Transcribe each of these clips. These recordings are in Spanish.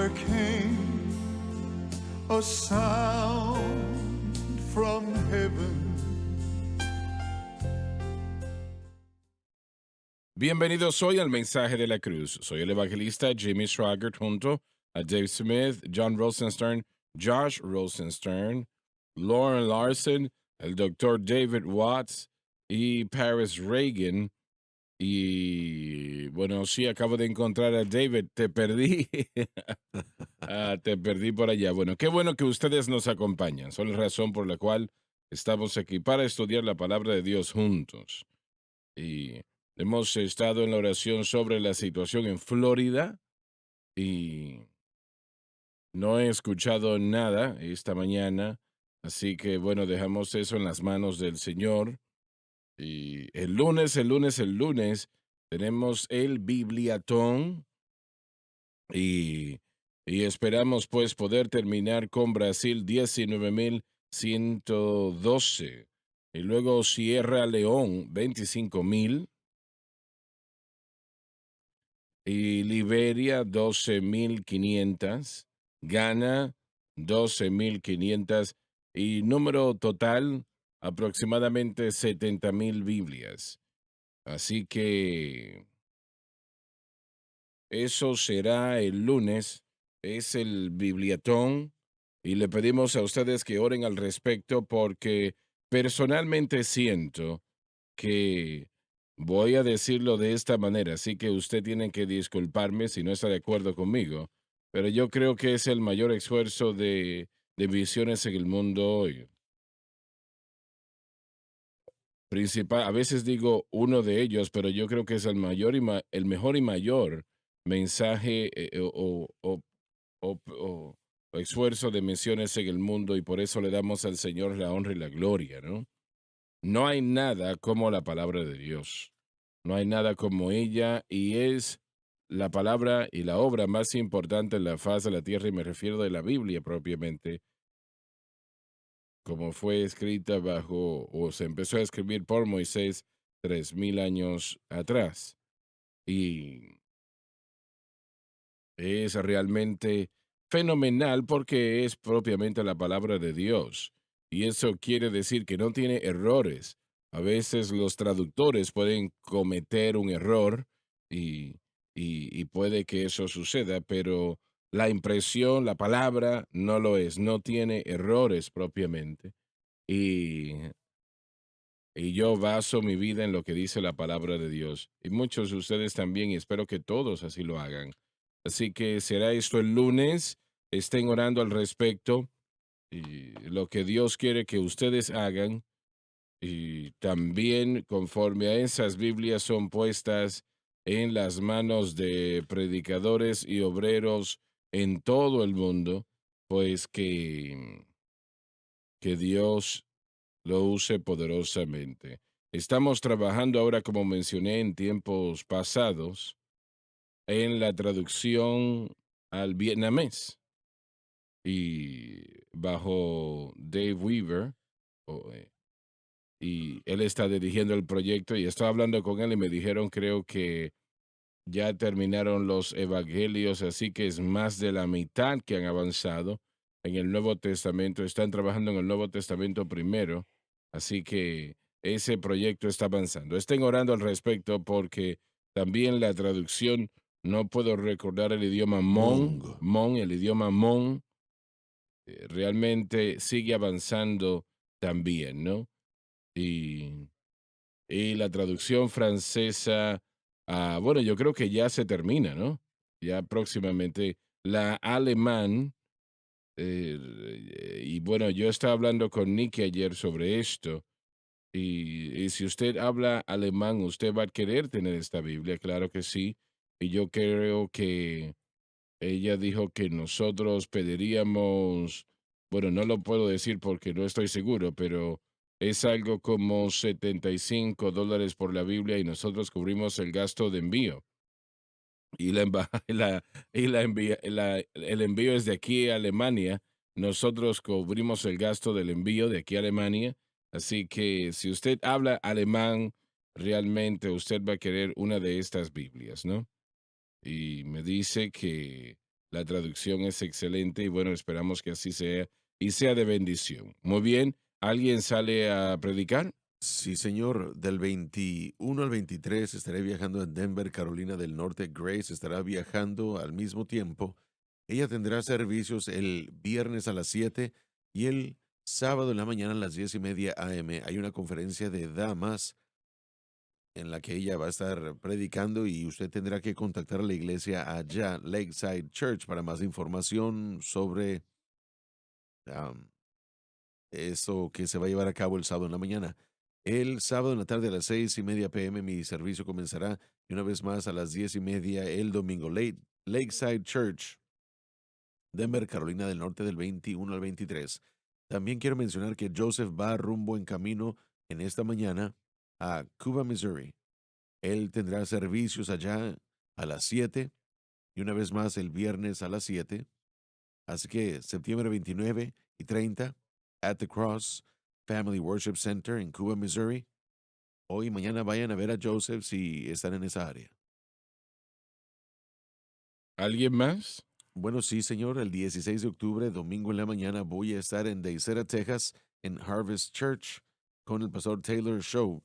there came a sound from heaven. Bienvenidos hoy al Mensaje de la Cruz. Soy el evangelista Jimmy Swaggart junto a Dave Smith, John Rosenstern, Josh Rosenstern, Lauren Larson, el doctor David Watts y Paris Reagan. Y bueno, sí, acabo de encontrar a David. Te perdí. Te perdí por allá. Bueno, qué bueno que ustedes nos acompañan. Son la razón por la cual estamos aquí para estudiar la palabra de Dios juntos. Y hemos estado en la oración sobre la situación en Florida y no he escuchado nada esta mañana, así que bueno, dejamos eso en las manos del Señor. Y el lunes tenemos el Bibliatón y, y esperamos pues poder terminar con Brasil 19.112 y luego Sierra León 25.000. Y Liberia 12.500, Ghana 12.500 y número total aproximadamente 70.000 Biblias. Así que eso será el lunes, es el Bibliatón y le pedimos a ustedes que oren al respecto porque personalmente siento que voy a decirlo de esta manera, así que usted tiene que disculparme si no está de acuerdo conmigo, pero yo creo que es el mayor esfuerzo de visiones en el mundo hoy. Principal, a veces digo uno de ellos, pero yo creo que es el mayor el mejor y mayor mensaje o esfuerzo de misiones en el mundo y por eso le damos al Señor la honra y la gloria, ¿no? No hay nada como la palabra de Dios. No hay nada como ella y es la palabra y la obra más importante en la faz de la tierra y me refiero de la Biblia propiamente, como fue escrita bajo o se empezó a escribir por Moisés 3.000 años atrás. Y es realmente fenomenal porque es propiamente la palabra de Dios. Y eso quiere decir que no tiene errores. A veces los traductores pueden cometer un error y, y puede que eso suceda, pero la impresión, la palabra, no lo es, no tiene errores propiamente. Y, y yo baso mi vida en lo que dice la palabra de Dios. Y muchos de ustedes también, y espero que todos así lo hagan. Así que será esto el lunes. Estén orando al respecto y lo que Dios quiere que ustedes hagan. Y también conforme a esas Biblias son puestas en las manos de predicadores y obreros en todo el mundo, pues que Dios lo use poderosamente. Estamos trabajando ahora, como mencioné en tiempos pasados, en la traducción al vietnamés y bajo Dave Weaver, o, y él está dirigiendo el proyecto y estaba hablando con él y me dijeron, creo que ya terminaron los evangelios, así que es más de la mitad que han avanzado en el Nuevo Testamento. Están trabajando en el Nuevo Testamento primero, así que ese proyecto está avanzando. Estén orando al respecto porque también la traducción, no puedo recordar el idioma Mon, el idioma Mon, realmente sigue avanzando también, ¿no? Y, y la traducción francesa, bueno, yo creo que ya se termina, ¿no? Ya próximamente. La alemán, y bueno, yo estaba hablando con Nicky ayer sobre esto, y si usted habla alemán, usted va a querer tener esta Biblia, claro que sí. Y yo creo que ella dijo que nosotros pediríamos, bueno, no lo puedo decir porque no estoy seguro, pero es algo como $75 por la Biblia y nosotros cubrimos el gasto de envío. Y el envío es de aquí a Alemania. Nosotros cubrimos el gasto del envío de aquí a Alemania. Así que si usted habla alemán, realmente usted va a querer una de estas Biblias, ¿no? Y me dice que La traducción es excelente y bueno, esperamos que así sea y sea de bendición. Muy bien, ¿alguien sale a predicar? Sí, señor. Del 21 al 23 estaré viajando en Denver, Carolina del Norte. Grace estará viajando al mismo tiempo. Ella tendrá servicios el viernes a las 7 y el sábado en la mañana a las 10:30 a.m. Hay una conferencia de damas en la que ella va a estar predicando y usted tendrá que contactar a la iglesia allá, Lakeside Church, para más información sobre am, eso que se va a llevar a cabo el sábado en la mañana. El sábado en la tarde a las 6:30 p.m. mi servicio comenzará y una vez más a las 10:30 el domingo. Lakeside Church, Denver, Carolina del Norte del 21 al 23. También quiero mencionar que Joseph va rumbo en camino en esta mañana a Cuba, Missouri. Él tendrá servicios allá a las 7 y una vez más el viernes a las 7. Así que septiembre 29 y 30 at the Cross Family Worship Center en Cuba, Missouri. Hoy y mañana vayan a ver a Joseph si están en esa área. ¿Alguien más? Bueno, sí, señor, el 16 de octubre, domingo en la mañana, voy a estar en Deicera, Texas, en Harvest Church, con el pastor Taylor Show.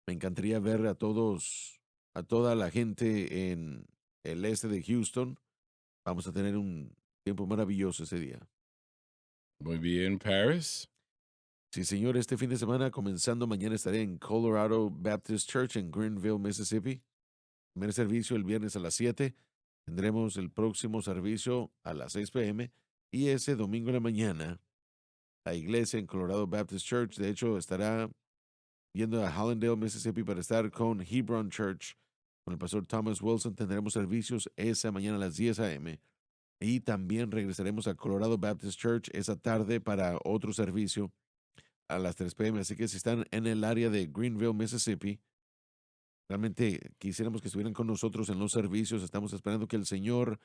Me encantaría ver a todos, a toda la gente en el este de Houston. Vamos a tener un tiempo maravilloso ese día. Muy bien, Paris. Sí, señor, este fin de semana, comenzando mañana, estaré en Colorado Baptist Church en Greenville, Mississippi. Primer servicio el viernes a las 7. Tendremos el próximo servicio a las 6 p.m. Y ese domingo en la mañana, la iglesia en Colorado Baptist Church, de hecho, estará yendo a Hallandale, Mississippi, para estar con Hebron Church, con el pastor Thomas Wilson. Tendremos servicios esa mañana a las 10 a.m. Y también regresaremos a Colorado Baptist Church esa tarde para otro servicio a las 3 p.m. Así que si están en el área de Greenville, Mississippi, realmente quisiéramos que estuvieran con nosotros en los servicios. Estamos esperando que el Señor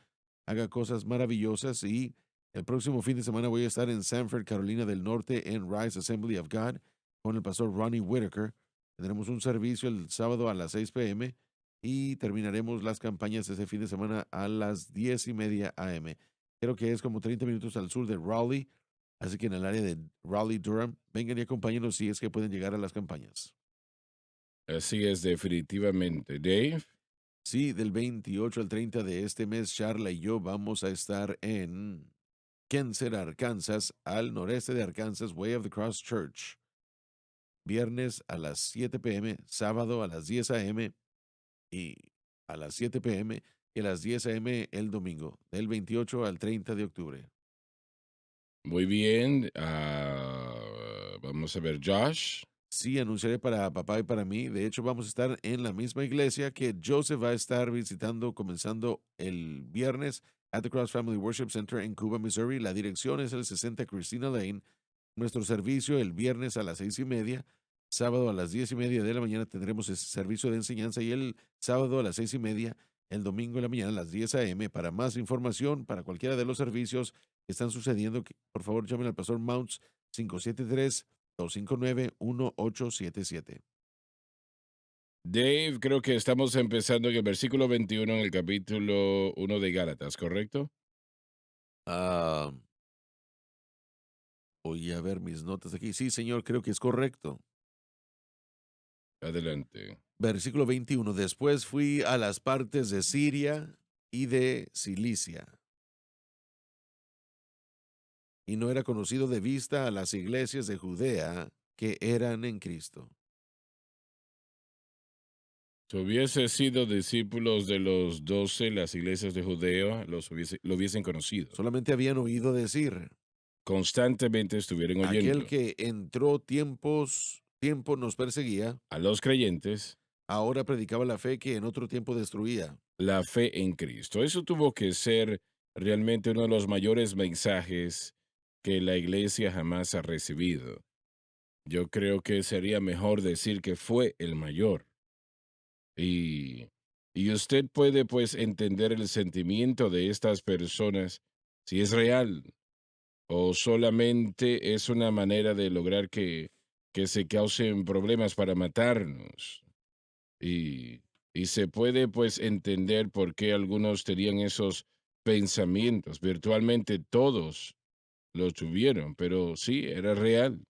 haga cosas maravillosas y el próximo fin de semana voy a estar en Sanford, Carolina del Norte, en Rise Assembly of God con el pastor Ronnie Whitaker. Tendremos un servicio el sábado a las 6 p.m. y terminaremos las campañas ese fin de semana a las 10:30 a.m. Creo que es como 30 minutos al sur de Raleigh, así que en el área de Raleigh-Durham, vengan y acompáñenos si es que pueden llegar a las campañas. Así es, definitivamente. Dave. Sí, del 28 al 30 de este mes, Charla y yo vamos a estar en Kensett, Arkansas, al noreste de Arkansas, Way of the Cross Church. Viernes a las 7 p.m., sábado a las 10 a.m. y a las 7 p.m. y a las 10 a.m. el domingo, del 28 al 30 de octubre. Muy bien. Vamos a ver, Josh. Sí, anunciaré para papá y para mí. De hecho, vamos a estar en la misma iglesia que Joseph va a estar visitando comenzando el viernes at the Cross Family Worship Center en Cuba, Missouri. La dirección es el 60 Christina Lane. Nuestro servicio el viernes a las 6:30. Sábado a las 10:30 de la mañana tendremos ese servicio de enseñanza y el sábado a las 6:30. El domingo en la mañana a las 10 a.m. Para más información, para cualquiera de los servicios que están sucediendo, por favor llamen al pastor Mounts 573-259-1877. Dave, creo que estamos empezando en el versículo 21 en el capítulo 1 de Gálatas, ¿correcto? Ah, voy a ver mis notas aquí. Sí, señor, creo que es correcto. Adelante. Versículo 21. Después fui a las partes de Siria y de Cilicia. Y no era conocido de vista a las iglesias de Judea que eran en Cristo. Si hubiese sido discípulos de los 12, las iglesias de Judea lo hubiesen conocido. Solamente habían oído decir, Constantemente estuvieron oyendo. aquel que entró tiempo nos perseguía, A los creyentes, ahora predicaba la fe que en otro tiempo destruía. la fe en Cristo. Eso tuvo que ser realmente uno de los mayores mensajes que la iglesia jamás ha recibido. Yo creo que sería mejor decir que fue el mayor. Y, y usted puede pues entender el sentimiento de estas personas si es real o solamente es una manera de lograr que se causen problemas para matarnos. Y, y se puede pues entender por qué algunos tenían esos pensamientos. Virtualmente todos los tuvieron, pero sí, era real.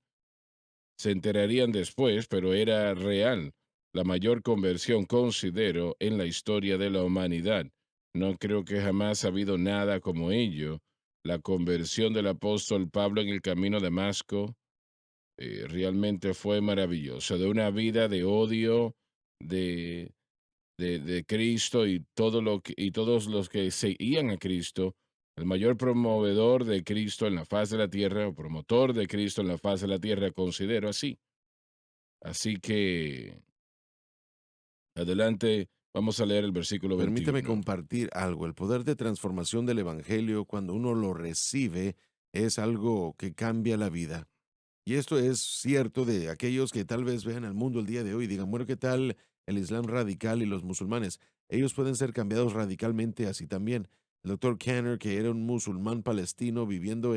Se enterarían después, pero era real. La mayor conversión, considero, en la historia de la humanidad. No creo que jamás ha habido nada como ello. La conversión del apóstol Pablo en el camino a Damasco realmente fue maravillosa. De una vida de odio, de, de Cristo y, y todos los que seguían a Cristo, el mayor promovedor de Cristo en la faz de la tierra, o promotor de Cristo en la faz de la tierra, considero así. Así que adelante, vamos a leer el versículo Permítame 21. compartir algo. El poder de transformación del Evangelio, cuando uno lo recibe, es algo que cambia la vida. Y esto es cierto de aquellos que tal vez vean al mundo el día de hoy y digan, bueno, ¿qué tal el Islam radical y los musulmanes? Ellos pueden ser cambiados radicalmente así también. El doctor Kanner, que era un musulmán palestino viviendo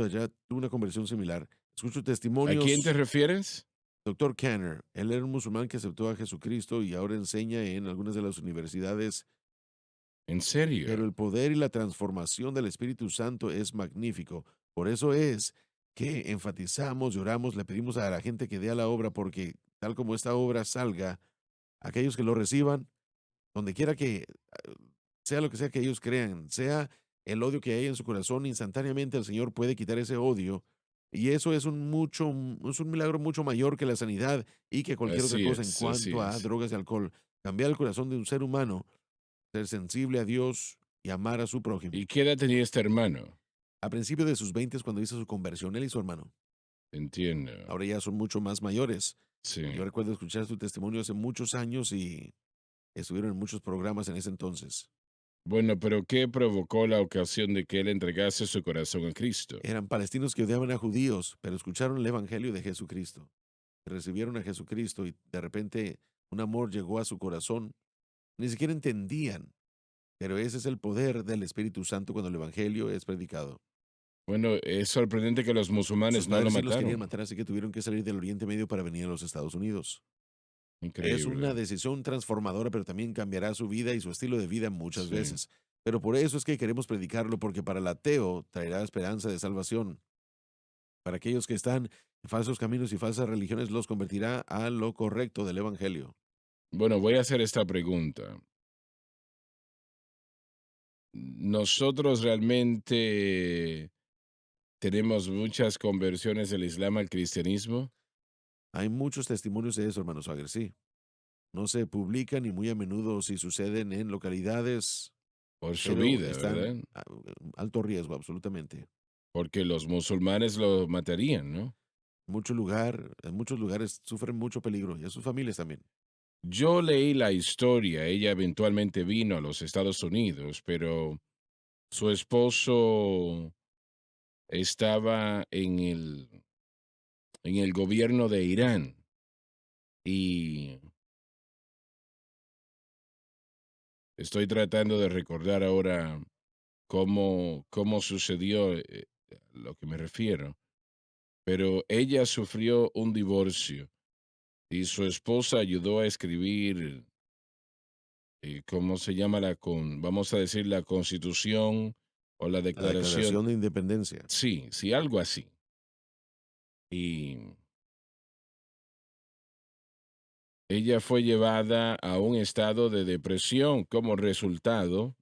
allá, tuvo una conversión similar. Escucho ¿A quién te testimonios. refieres? Doctor Kanner, él era un musulmán que aceptó a Jesucristo y ahora enseña en algunas de las universidades, ¿En pero serio? el poder y la transformación del Espíritu Santo es magnífico. Por eso es que enfatizamos, lloramos, le pedimos a la gente que dé a la obra, porque tal como esta obra salga, aquellos que lo reciban, donde quiera que sea lo que sea que ellos crean, sea el odio que hay en su corazón, instantáneamente el Señor puede quitar ese odio. Y eso es un milagro mucho mayor que la sanidad y que cualquier otra Así cosa en es, así cuanto a es. drogas y alcohol. Cambiar el corazón de un ser humano, ser sensible a Dios y amar a su ¿Y prójimo. qué edad tenía este hermano? A principio de sus 20, cuando hizo su conversión, él y su hermano, Entiendo. ahora ya son mucho más mayores. Yo Sí. recuerdo escuchar su testimonio hace muchos años y estuvieron en muchos programas en ese entonces. Bueno, pero ¿qué provocó la ocasión de que él entregase su corazón a Cristo? Eran palestinos que odiaban a judíos, pero escucharon el evangelio de Jesucristo. Recibieron a Jesucristo y de repente un amor llegó a su corazón. Ni siquiera entendían, pero ese es el poder del Espíritu Santo cuando el evangelio es predicado. Bueno, es sorprendente que los Sus musulmanes no lo padres sí los querían mataron. matar, así que tuvieron que salir del Oriente Medio para venir a los Estados Unidos. Es una Increíble. decisión transformadora, pero también cambiará su vida y su estilo de vida muchas Sí. veces. Pero por eso es que queremos predicarlo, porque para el ateo traerá esperanza de salvación. Para aquellos que están en falsos caminos y falsas religiones, los convertirá a lo correcto del Evangelio. Bueno, voy a hacer esta pregunta. ¿Nosotros realmente tenemos muchas conversiones del Islam al cristianismo? Hay muchos testimonios de eso, hermano Swagger, sí. No se publican y muy a menudo si suceden en localidades, Por su pero vida, están ¿verdad? a alto riesgo, absolutamente. Porque los musulmanes lo matarían, ¿no? En muchos lugares sufren mucho peligro y a sus familias también. Yo leí la historia, ella eventualmente vino a los Estados Unidos, pero su esposo estaba en el gobierno de Irán y estoy tratando de recordar ahora cómo sucedió a lo que me refiero, pero ella sufrió un divorcio y su esposa ayudó a escribir, ¿cómo se llama vamos a decir, la constitución o la La declaración? Declaración de Independencia. Sí, sí, algo así. Y ella fue llevada a un estado de depresión como resultado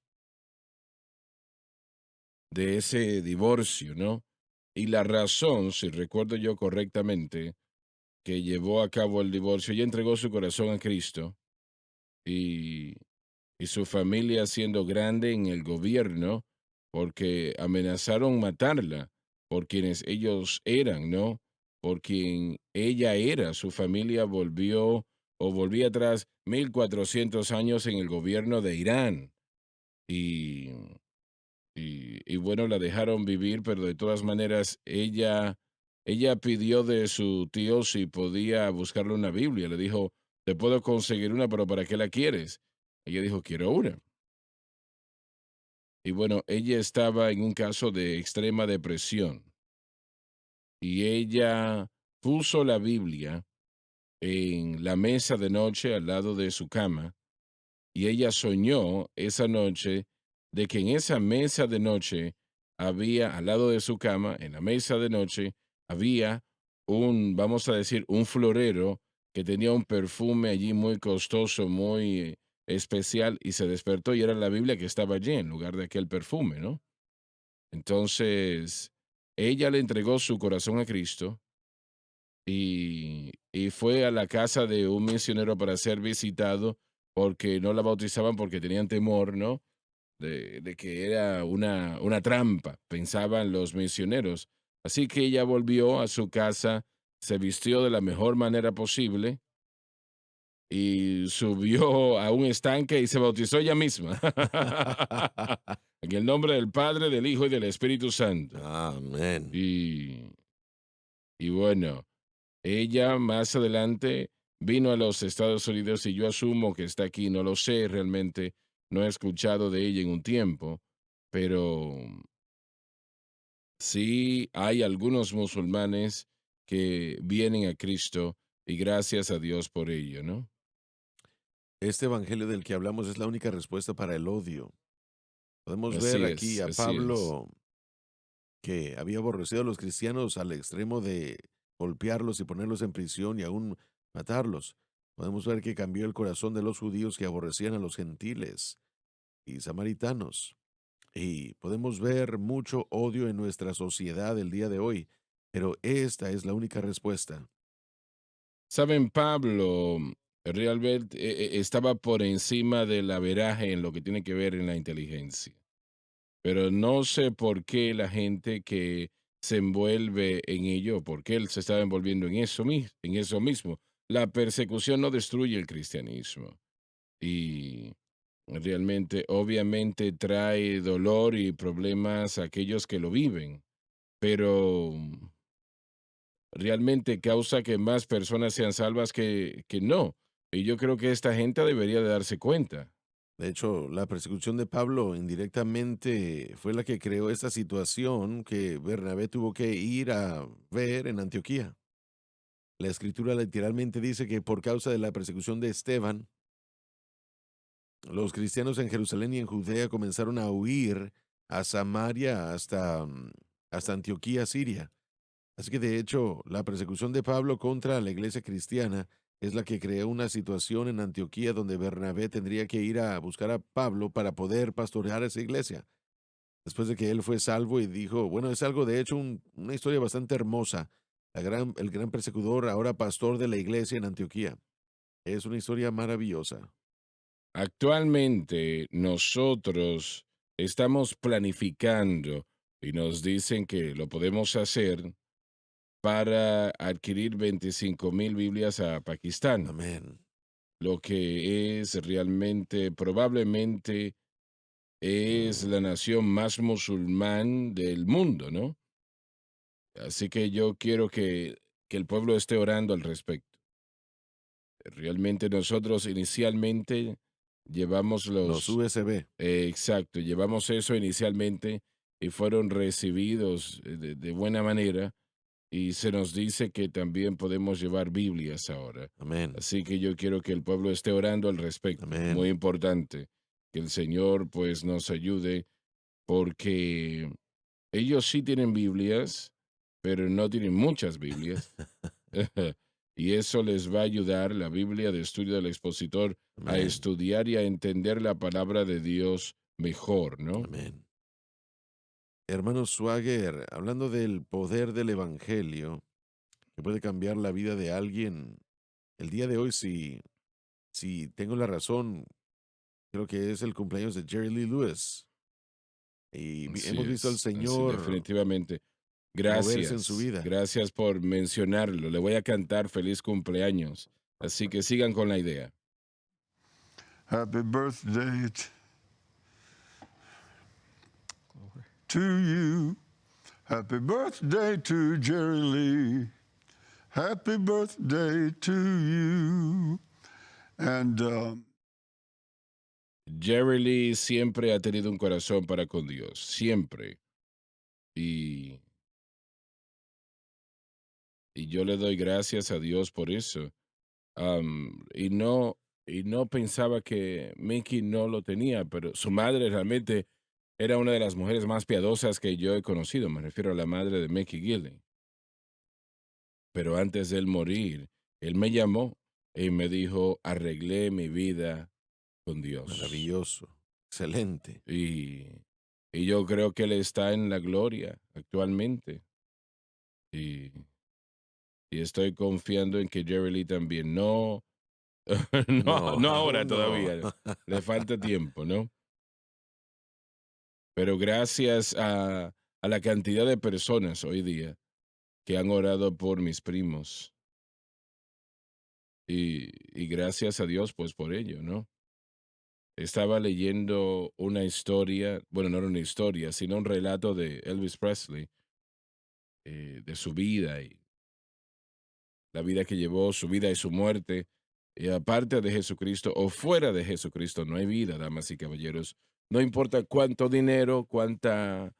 de ese divorcio, ¿no? Y la razón, si recuerdo yo correctamente, que llevó a cabo el divorcio, ella entregó su corazón a Cristo y, y su familia siendo grande en el gobierno, porque amenazaron matarla por quienes ellos eran, ¿no? Por quien ella era. Su familia volvía atrás 1400 años en el gobierno de Irán. Y y bueno, la dejaron vivir, pero de todas maneras ella pidió de su tío si podía buscarle una Biblia. Le dijo, te puedo conseguir una, pero ¿para qué la quieres? Ella dijo, quiero una. Y bueno, ella estaba en un caso de extrema depresión y ella puso la Biblia en la mesa de noche al lado de su cama y ella soñó esa noche de que en esa mesa de noche había, al lado de su cama, en la mesa de noche, había un, vamos a decir, un florero que tenía un perfume allí muy costoso, muy especial, y se despertó y era la Biblia que estaba allí en lugar de aquel perfume, ¿no? Entonces, ella le entregó su corazón a Cristo y fue a la casa de un misionero para ser visitado porque no la bautizaban porque tenían temor, ¿no? De que era una trampa, pensaban los misioneros. Así que ella volvió a su casa, se vistió de la mejor manera posible y subió a un estanque y se bautizó ella misma. En el nombre del Padre, del Hijo y del Espíritu Santo. Amén. Y, y bueno, ella más adelante vino a los Estados Unidos y yo asumo que está aquí, no lo sé realmente, no he escuchado de ella en un tiempo, pero sí hay algunos musulmanes que vienen a Cristo y gracias a Dios por ello, ¿no? Este evangelio del que hablamos es la única respuesta para el odio. Podemos ver Así aquí es, a así es. Pablo que había aborrecido a los cristianos al extremo de golpearlos y ponerlos en prisión y aún matarlos. Podemos ver que cambió el corazón de los judíos que aborrecían a los gentiles y samaritanos. Y podemos ver mucho odio en nuestra sociedad el día de hoy, pero esta es la única respuesta. Saben, Pablo realmente estaba por encima del averaje en lo que tiene que ver en la inteligencia. Pero no sé por qué la gente que se envuelve en ello, por qué él se estaba envolviendo en eso, en eso mismo. La persecución no destruye el cristianismo y realmente, obviamente, trae dolor y problemas a aquellos que lo viven, pero realmente causa que más personas sean salvas que no. Y yo creo que esta gente debería de darse cuenta. De hecho, la persecución de Pablo indirectamente fue la que creó esta situación que Bernabé tuvo que ir a ver en Antioquía. La escritura literalmente dice que por causa de la persecución de Esteban, los cristianos en Jerusalén y en Judea comenzaron a huir a Samaria hasta Antioquía, Siria. Así que de hecho, la persecución de Pablo contra la iglesia cristiana es la que creó una situación en Antioquía donde Bernabé tendría que ir a buscar a Pablo para poder pastorear esa iglesia. Después de que él fue salvo y dijo, bueno, es algo de hecho una historia bastante hermosa. El gran perseguidor, ahora pastor de la iglesia en Antioquía. Es una historia maravillosa. Actualmente nosotros estamos planificando y nos dicen que lo podemos hacer para adquirir 25,000 Biblias a Pakistán, Amén. lo que es realmente, probablemente es la nación más musulmán del mundo, ¿no? Así que yo quiero que el pueblo esté orando al respecto. Realmente nosotros inicialmente llevamos Los los. USB. Exacto, llevamos eso inicialmente y fueron recibidos de buena manera y se nos dice que también podemos llevar Biblias ahora. Amén. Así que yo quiero que el pueblo esté orando al respecto. Muy Amén. importante que el Señor pues nos ayude porque ellos sí tienen Biblias, pero no tienen muchas Biblias. Y eso les va a ayudar, la Biblia de estudio del expositor, a Amén. estudiar y a entender la palabra de Dios mejor, ¿no? Amén. Hermano Swagger, hablando del poder del Evangelio, que puede cambiar la vida de alguien, el día de hoy, si tengo la razón, creo que es el cumpleaños de Jerry Lee Lewis. Y hemos visto al Así Señor definitivamente. moverse en su Gracias, vida. gracias por mencionarlo. Le voy a cantar feliz cumpleaños. Así que sigan con la idea. Happy birthday to you. Happy birthday to Jerry Lee. Happy birthday to you. And Jerry Lee siempre ha tenido un corazón para con Dios, siempre. Y, y yo le doy gracias a Dios por eso. Y no, y no pensaba que Mickey no lo tenía, pero su madre realmente era una de las mujeres más piadosas que yo he conocido. Me refiero a la madre de Mickey Gillen. Pero antes de él morir, él me llamó y me dijo, arreglé mi vida con Dios. Maravilloso. Excelente. Y, y yo creo que él está en la gloria actualmente. Y, y estoy confiando en que Jerry Lee también. No, no, No, no ahora aún no. todavía. Le falta tiempo, ¿no? Pero gracias a la cantidad de personas hoy día que han orado por mis primos. Y gracias a Dios, pues por ello, ¿no? Estaba leyendo una historia, bueno, no era una historia, sino un relato de Elvis Presley, de su vida y la vida que llevó, su vida y su muerte. Y aparte de Jesucristo o fuera de Jesucristo, no hay vida, damas y caballeros. No importa cuánto dinero, cuánta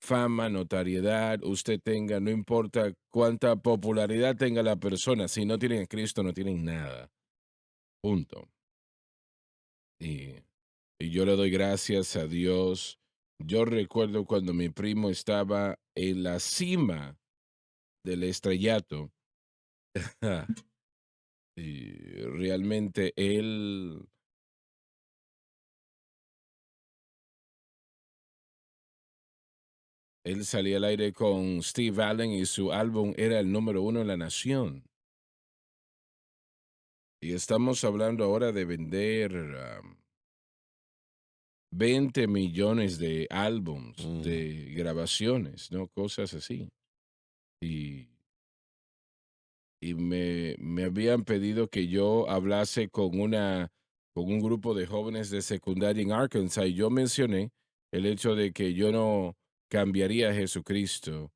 fama, notariedad usted tenga, no importa cuánta popularidad tenga la persona, si no tienen a Cristo, no tienen nada. Punto. Y, y yo le doy gracias a Dios. Yo recuerdo cuando mi primo estaba en la cima del estrellato. Y realmente él salía al aire con Steve Allen y su álbum era el número uno en la nación. Y estamos hablando ahora de vender 20 millones de álbums, Mm, de grabaciones, ¿no? Cosas así. Y, y me habían pedido que yo hablase con un grupo de jóvenes de secundaria en Arkansas y yo mencioné el hecho de que yo no cambiaría a Jesucristo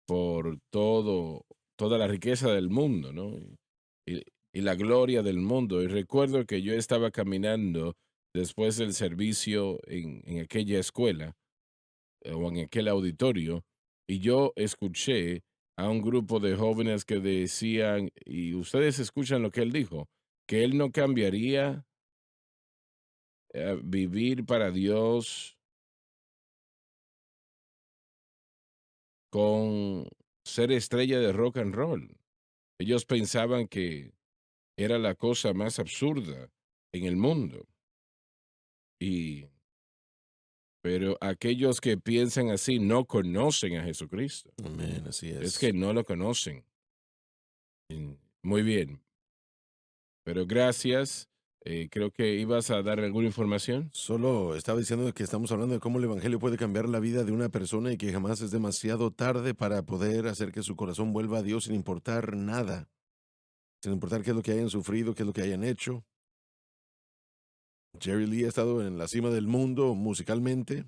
por toda la riqueza del mundo, ¿no? Y, y la gloria del mundo. Y recuerdo que yo estaba caminando después del servicio en aquella escuela o en aquel auditorio y yo escuché a un grupo de jóvenes que decían, y ustedes escuchan lo que él dijo, que él no cambiaría vivir para Dios con ser estrella de rock and roll. Ellos pensaban que era la cosa más absurda en el mundo. Y, pero aquellos que piensan así no conocen a Jesucristo. amén, así Es que es. no lo conocen. Muy bien, pero gracias. Creo que ibas a dar alguna información. Solo estaba diciendo que estamos hablando de cómo el Evangelio puede cambiar la vida de una persona y que jamás es demasiado tarde para poder hacer que su corazón vuelva a Dios sin importar nada, sin importar qué es lo que hayan sufrido, qué es lo que hayan hecho. Jerry Lee ha estado en la cima del mundo musicalmente,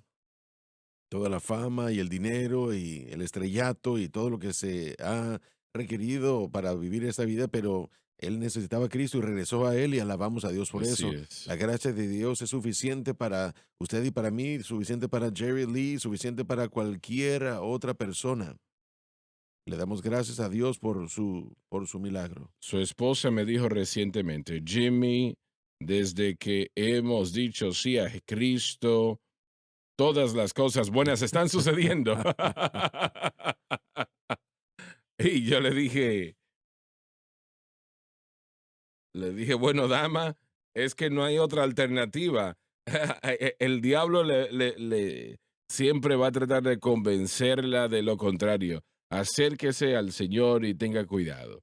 toda la fama y el dinero y el estrellato y todo lo que se ha requerido para vivir esta vida, pero él necesitaba a Cristo y regresó a él y alabamos a Dios por Así eso. es. La gracia de Dios es suficiente para usted y para mí, suficiente para Jerry Lee, suficiente para cualquier otra persona. Le damos gracias a Dios por su milagro. Su esposa me dijo recientemente, Jimmy, desde que hemos dicho sí a Cristo, todas las cosas buenas están sucediendo. Y yo le dije, bueno, dama, es que no hay otra alternativa. El diablo siempre va a tratar de convencerla de lo contrario. Acérquese al Señor y tenga cuidado.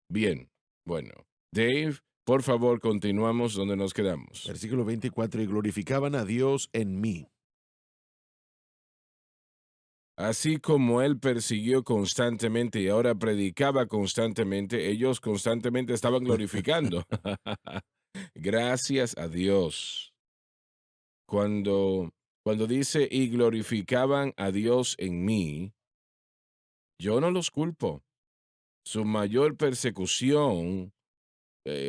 Bien, bueno, Dave, por favor, continuamos donde nos quedamos. Versículo 24, y glorificaban a Dios en mí. Así como él persiguió constantemente y ahora predicaba constantemente, ellos constantemente estaban glorificando. Gracias a Dios. Cuando dice y glorificaban a Dios en mí, yo no los culpo. Su mayor persecución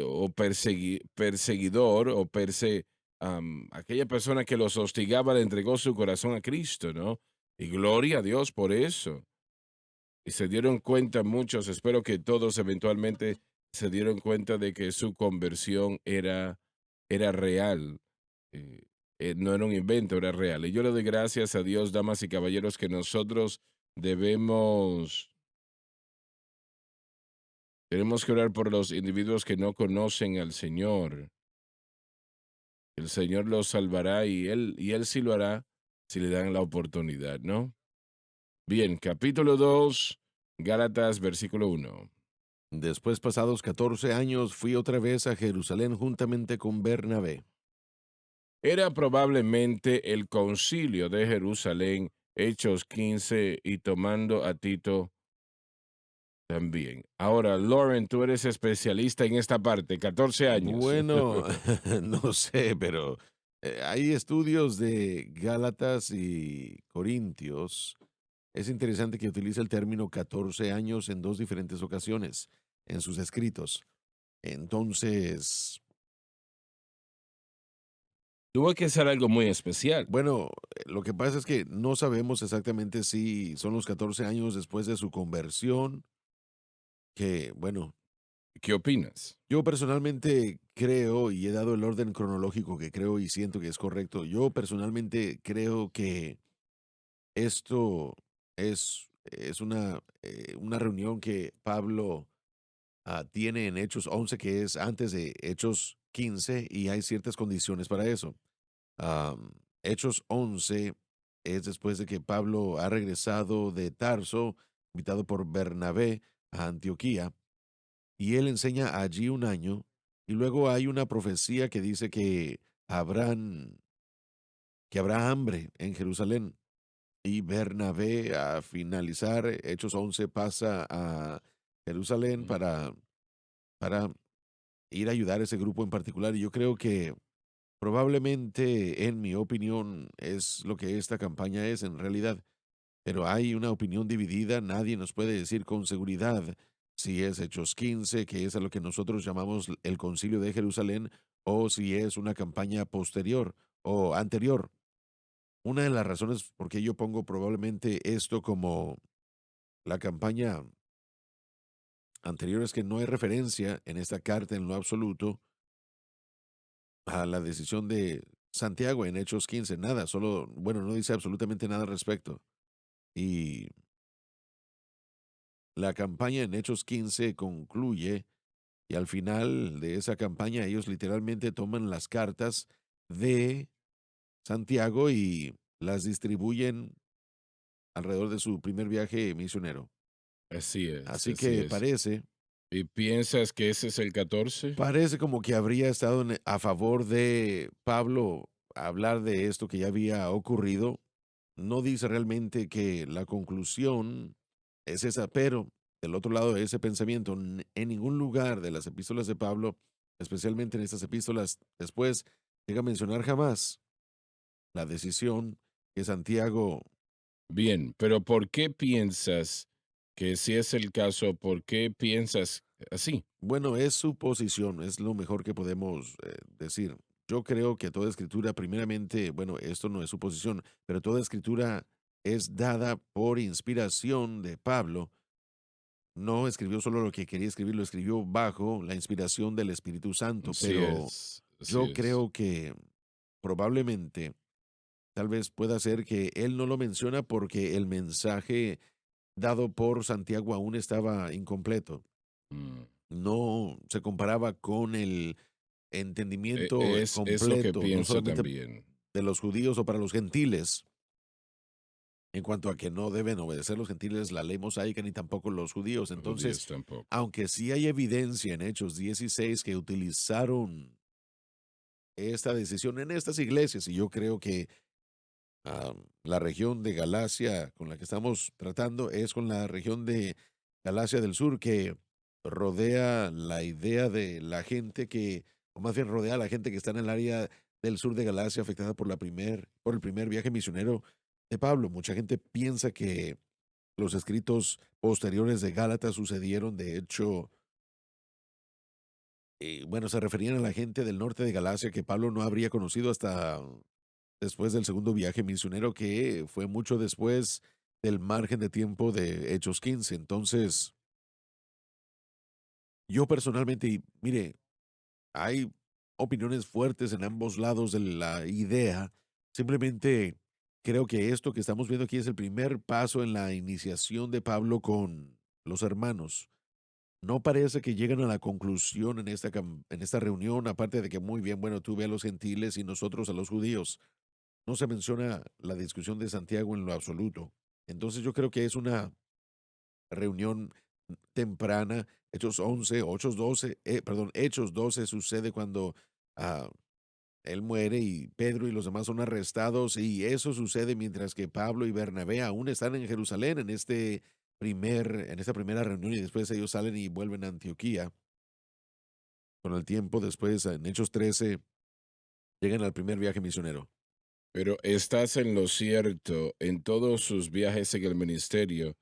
o perseguidor o aquella persona que los hostigaba le entregó su corazón a Cristo, ¿no? Y gloria a Dios por eso. Y se dieron cuenta muchos, espero que todos eventualmente se dieron cuenta de que su conversión era era real. eh, no era un invento, era real. Y yo le doy gracias a Dios, damas y caballeros, que nosotros debemos, tenemos que orar por los individuos que no conocen al Señor. El Señor los salvará y él sí lo hará si le dan la oportunidad, ¿no? Bien, capítulo 2, Gálatas, versículo 1. Después, pasados 14 años, fui otra vez a Jerusalén juntamente con Bernabé. Era probablemente el concilio de Jerusalén, Hechos 15, y tomando a Tito también. Ahora, Lauren, tú eres especialista en esta parte, 14 años. Bueno, no sé, pero hay estudios de Gálatas y Corintios. Es interesante que utilice el término 14 años en dos diferentes ocasiones en sus escritos. Entonces, Tuvo que ser algo muy especial. bueno, lo que pasa es que no sabemos exactamente si son los 14 años después de su conversión, que, bueno, ¿Qué opinas? yo personalmente creo, y he dado el orden cronológico que creo y siento que es correcto, yo personalmente creo que esto es una reunión que Pablo tiene en Hechos 11, que es antes de Hechos 15, y hay ciertas condiciones para eso. Hechos 11 es después de que Pablo ha regresado de Tarso, invitado por Bernabé a Antioquía, y él enseña allí un año, y luego hay una profecía que dice habrán, que habrá hambre en Jerusalén. Y Bernabé, a finalizar Hechos 11, pasa a Jerusalén Mm. para ir a ayudar a ese grupo en particular. Y yo creo que probablemente, en mi opinión, es lo que esta campaña es en realidad. Pero hay una opinión dividida. Nadie nos puede decir con seguridad si es Hechos 15, que es a lo que nosotros llamamos el Concilio de Jerusalén, o si es una campaña posterior o anterior. Una de las razones por qué yo pongo probablemente esto como la campaña anterior es que no hay referencia en esta carta en lo absoluto a la decisión de Santiago en Hechos 15, nada, solo, bueno, no dice absolutamente nada al respecto. Y la campaña en Hechos 15 concluye y al final de esa campaña ellos literalmente toman las cartas de Santiago y las distribuyen alrededor de su primer viaje misionero. Así es, Así así que es. parece ¿Y piensas que ese es el 14? Parece como que habría estado a favor de Pablo hablar de esto que ya había ocurrido. No dice realmente que la conclusión es esa, pero del otro lado de ese pensamiento, en ningún lugar de las epístolas de Pablo, especialmente en estas epístolas después, llega a mencionar jamás la decisión que Santiago. Bien, pero ¿por qué piensas que si es el caso, por qué piensas así? Bueno, es su posición, es lo mejor que podemos decir. Yo creo que toda escritura, primeramente, bueno, esto no es su posición, pero toda escritura es dada por inspiración de Pablo. No escribió solo lo que quería escribir, lo escribió bajo la inspiración del Espíritu Santo, Así pero es, así yo es. creo que probablemente, tal vez pueda ser que él no lo menciona porque el mensaje dado por Santiago aún estaba incompleto. Mm. No se comparaba con el entendimiento Es lo que completo, no pienso solamente también. de los judíos o para los gentiles, en cuanto a que no deben obedecer los gentiles la ley mosaica ni tampoco los judíos. Los Entonces, judíos tampoco. aunque sí hay evidencia en Hechos 16 que utilizaron esta decisión en estas iglesias, y yo creo que la región de Galacia con la que estamos tratando es con la región de Galacia del Sur, que rodea la idea de la gente que, o más bien rodea a la gente que está en el área del sur de Galacia afectada por el primer viaje misionero de Pablo. Mucha gente piensa que los escritos posteriores de Gálatas sucedieron, de hecho, bueno, se referían a la gente del norte de Galacia que Pablo no habría conocido hasta después del segundo viaje misionero, que fue mucho después del margen de tiempo de Hechos 15. Entonces, yo personalmente, y mire, hay opiniones fuertes en ambos lados de la idea. Simplemente creo que esto que estamos viendo aquí es el primer paso en la iniciación de Pablo con los hermanos. No parece que lleguen a la conclusión en en esta reunión, aparte de que muy bien, bueno, tú ve a los gentiles y nosotros a los judíos. No se menciona la discusión de Santiago en lo absoluto. Entonces yo creo que es una reunión temprana. Hechos 11, Hechos 12, perdón, Hechos 12 sucede cuando ah, él muere y Pedro y los demás son arrestados, y eso sucede mientras que Pablo y Bernabé aún están en Jerusalén en esta primera reunión, y después ellos salen y vuelven a Antioquía. Con el tiempo después, en Hechos 13, llegan al primer viaje misionero. Pero estás en lo cierto, en todos sus viajes en el ministerio,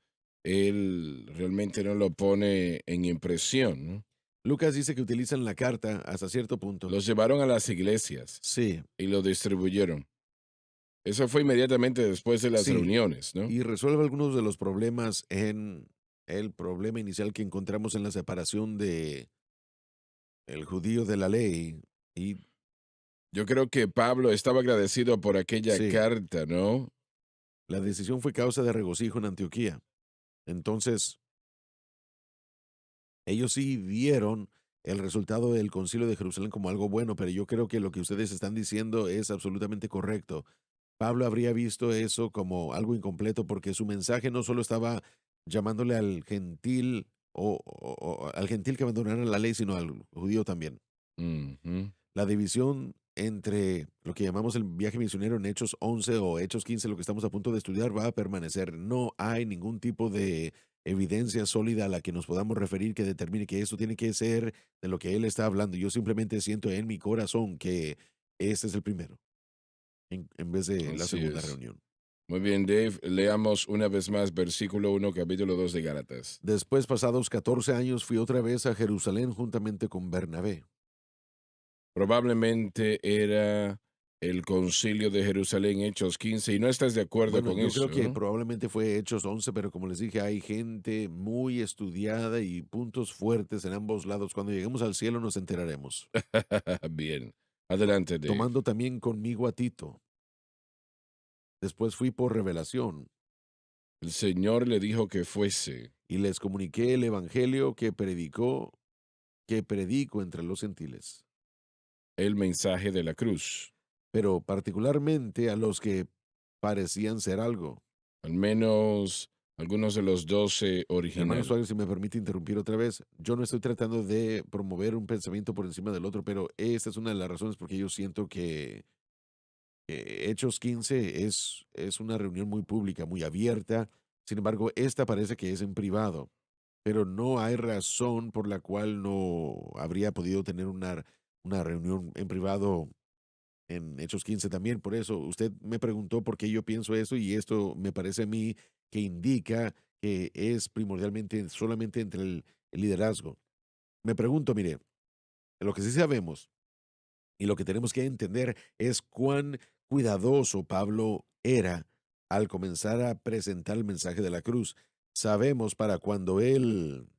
él realmente no lo pone en impresión, ¿no? Lucas dice que utilizan la carta hasta cierto punto. Los llevaron a las iglesias Sí, y lo distribuyeron. Eso fue inmediatamente después de las sí, reuniones, ¿no? y resuelve algunos de los problemas en el problema inicial que encontramos en la separación de el judío de la ley. Y Yo creo que Pablo estaba agradecido por aquella sí, carta, ¿no? la decisión fue causa de regocijo en Antioquía. Entonces, ellos sí vieron el resultado del Concilio de Jerusalén como algo bueno, pero yo creo que lo que ustedes están diciendo es absolutamente correcto. Pablo habría visto eso como algo incompleto porque su mensaje no solo estaba llamándole al gentil o al gentil que abandonara la ley, sino al judío también. Ujú. La división entre lo que llamamos el viaje misionero en Hechos 11 o Hechos 15, lo que estamos a punto de estudiar, va a permanecer. No hay ningún tipo de evidencia sólida a la que nos podamos referir que determine que esto tiene que ser de lo que él está hablando. Yo simplemente siento en mi corazón que este es el primero, en vez de la Así segunda es. reunión. Muy bien, Dave. Leamos una vez más versículo 1, capítulo 2 de Gálatas. Después, pasados 14 años, fui otra vez a Jerusalén juntamente con Bernabé. Probablemente era el concilio de Jerusalén, Hechos 15, y no estás de acuerdo Bueno, con yo creo eso, que ¿no? probablemente fue Hechos 11, pero como les dije, hay gente muy estudiada y puntos fuertes en ambos lados. Cuando lleguemos al cielo nos enteraremos. Bien. Adelante, Dave. Tomando también conmigo a Tito. Después fui por revelación El Señor le dijo que fuese y les comuniqué el evangelio que predico entre los gentiles, el mensaje de la cruz. pero particularmente a los que parecían ser algo. Al menos algunos de los 12 Hermano original. Suárez, si me permite interrumpir otra vez, yo no estoy tratando de promover un pensamiento por encima del otro, pero esta es una de las razones porque yo siento que Hechos 15 es una reunión muy pública, muy abierta. Sin embargo, esta parece que es en privado, pero no hay razón por la cual no habría podido tener una reunión en privado en Hechos 15 también. Por eso usted me preguntó por qué yo pienso eso, y esto me parece a mí que indica que es primordialmente solamente entre el liderazgo. Me pregunto, mire, lo que sí sabemos y lo que tenemos que entender es cuán cuidadoso Pablo era al comenzar a presentar el mensaje de la cruz. Sabemos para cuando él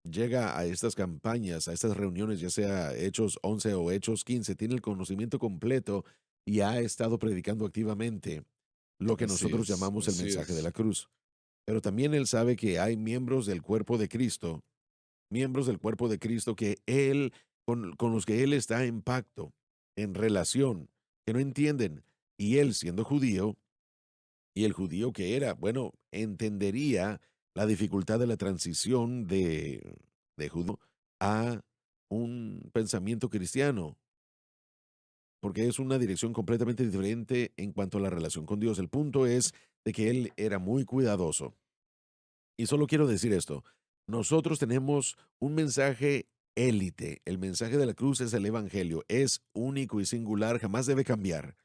llega a estas campañas, a estas reuniones, ya sea Hechos 11 o Hechos 15, tiene el conocimiento completo y ha estado predicando activamente lo que Así nosotros es, llamamos el así mensaje de la es. cruz. Pero también él sabe que hay miembros del cuerpo de Cristo que él, con los que él está en pacto, en relación, que no entienden. Y él, siendo judío, y el judío que era, bueno, entendería la dificultad de la transición de judío a un pensamiento cristiano, porque es una dirección completamente diferente en cuanto a la relación con Dios. El punto es de que él era muy cuidadoso. Y solo quiero decir esto, nosotros tenemos un mensaje élite. El mensaje de la cruz es el evangelio, es único y singular, jamás debe cambiar.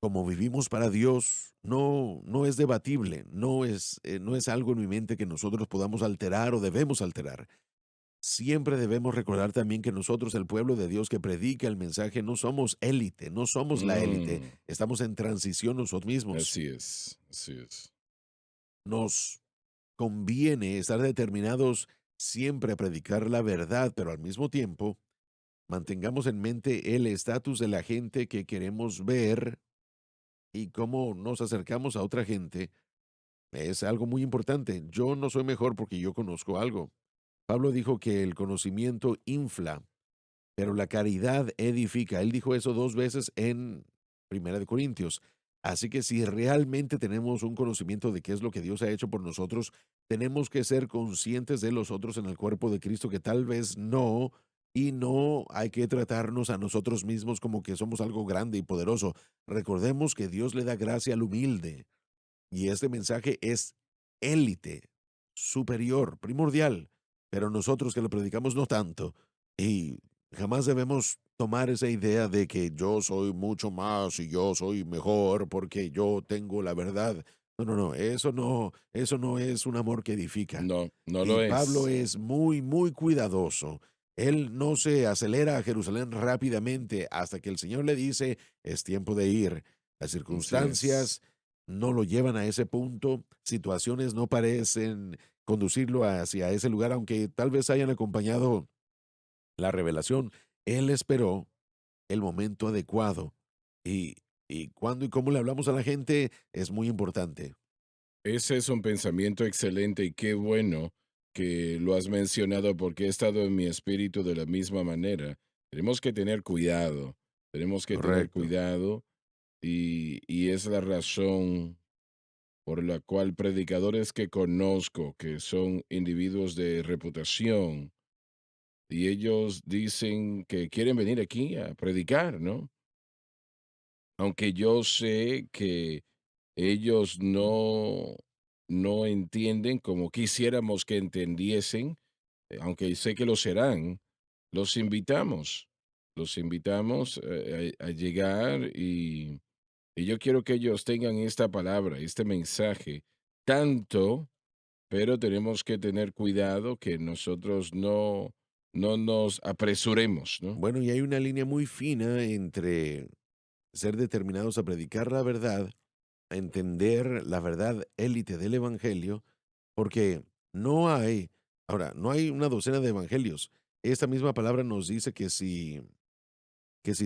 Como vivimos para Dios, no es debatible, no es algo en mi mente que nosotros podamos alterar o debemos alterar. Siempre debemos recordar también que nosotros, el pueblo de Dios que predica el mensaje, no somos élite, no somos la élite, Mm, estamos en transición nosotros mismos. así es, así es. Nos conviene estar determinados siempre a predicar la verdad, pero al mismo tiempo mantengamos en mente el estatus de la gente que queremos ver y cómo nos acercamos a otra gente es algo muy importante. Yo no soy mejor porque yo conozco algo. Pablo dijo que el conocimiento infla, pero la caridad edifica. Él dijo eso 2 veces en Primera de Corintios. Así que si realmente tenemos un conocimiento de qué es lo que Dios ha hecho por nosotros, tenemos que ser conscientes de los otros en el cuerpo de Cristo que tal vez no, y no hay que tratarnos a nosotros mismos como que somos algo grande y poderoso. Recordemos que Dios le da gracia al humilde y este mensaje es élite, superior, primordial, pero nosotros que lo predicamos no tanto. Y jamás debemos tomar esa idea de que yo soy mucho más y yo soy mejor porque yo tengo la verdad. No, no, no, eso no es un amor que edifica. No, no Y lo Pablo es. es muy, muy cuidadoso. Él no se acelera a Jerusalén rápidamente hasta que el Señor le dice, es tiempo de ir. Las Así es. circunstancias no lo llevan a ese punto, situaciones no parecen conducirlo hacia ese lugar, aunque tal vez hayan acompañado la revelación. Él esperó el momento adecuado y, y cuándo y cómo le hablamos a la gente es muy importante. Ese es un pensamiento excelente y qué bueno que lo has mencionado porque he estado en mi espíritu de la misma manera. Tenemos que tener Correcto. cuidado y es la razón por la cual predicadores que conozco, que son individuos de reputación, y ellos dicen que quieren venir aquí a predicar, ¿no? Aunque yo sé que ellos no entienden como quisiéramos que entendiesen, aunque sé que lo serán, los invitamos, los invitamos a llegar y yo quiero que ellos tengan esta palabra, este mensaje, tanto, pero tenemos que tener cuidado que nosotros no nos apresuremos, ¿no? Bueno, y hay una línea muy fina entre ser determinados a predicar la verdad, a entender la verdad élite del Evangelio, porque no hay, ahora, no hay una docena de evangelios. Esta misma palabra nos dice que si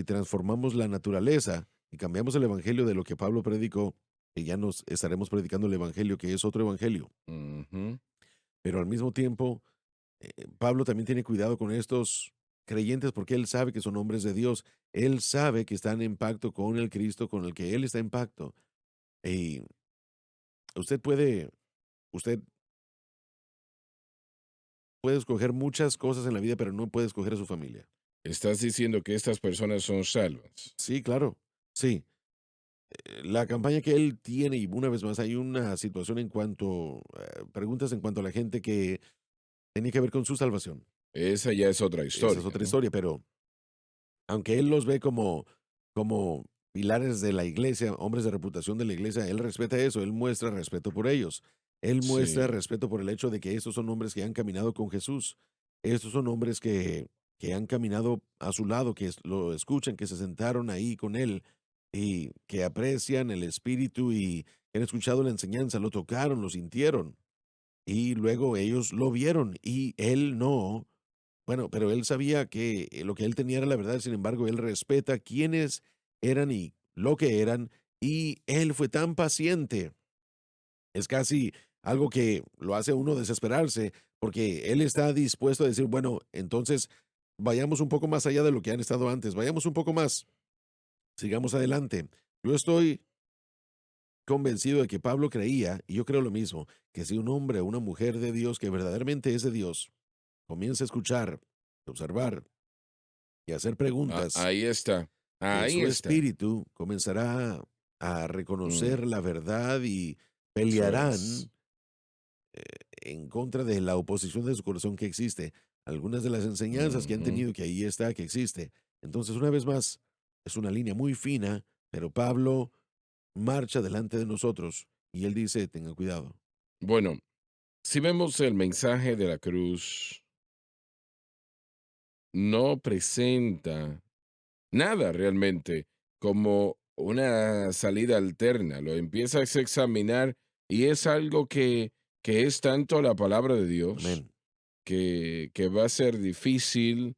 transformamos la naturaleza y cambiamos el Evangelio de lo que Pablo predicó, que ya nos estaremos predicando el Evangelio, que es otro Evangelio. Ujú. Pero al mismo tiempo, Pablo también tiene cuidado con estos creyentes porque él sabe que son hombres de Dios. Él sabe que están en pacto con el Cristo con el que él está en pacto. Y usted puede, usted puede escoger muchas cosas en la vida, pero no puede escoger a su familia. Estás diciendo que estas personas son salvas. Sí, claro. Sí. La campaña que él tiene, y una vez más hay una situación en cuanto, preguntas en cuanto a la gente que tenía que ver con su salvación. Esa ya es otra Esa es historia, otra ¿no? historia, pero aunque él los ve como pilares de la iglesia, hombres de reputación de la iglesia, él respeta eso, él muestra respeto por ellos. Él muestra Sí. respeto por el hecho de que estos son hombres que han caminado con Jesús. Estos son hombres que han caminado a su lado, lo escuchan, que se sentaron ahí con él y que aprecian el espíritu y que han escuchado la enseñanza, lo tocaron, lo sintieron y luego ellos lo vieron y él no. Bueno, pero él sabía que lo que él tenía era la verdad, sin embargo, él respeta quiénes eran y lo que eran, y él fue tan paciente. Es casi algo que lo hace a uno desesperarse, porque él está dispuesto a decir, bueno, entonces vayamos un poco más allá de lo que han estado antes, vayamos un poco más, sigamos adelante. Yo estoy convencido de que Pablo creía, y yo creo lo mismo, que si un hombre o una mujer de Dios que verdaderamente es de Dios, comienza a escuchar, observar y hacer preguntas, Ahí está. Ahí su está. espíritu comenzará a Mm, reconocer la verdad y eso es. pelearán en contra de la oposición de su corazón que existe. Algunas de las enseñanzas que han Ujú. tenido que ahí está, que existe. Entonces, una vez más, es una línea muy fina, pero Pablo marcha delante de nosotros y él dice, tenga cuidado. Bueno, si vemos el mensaje de la cruz, no presenta nada realmente como una salida alterna. Lo empiezas a examinar y es algo que es tanto la palabra de Dios Amén. que va a ser difícil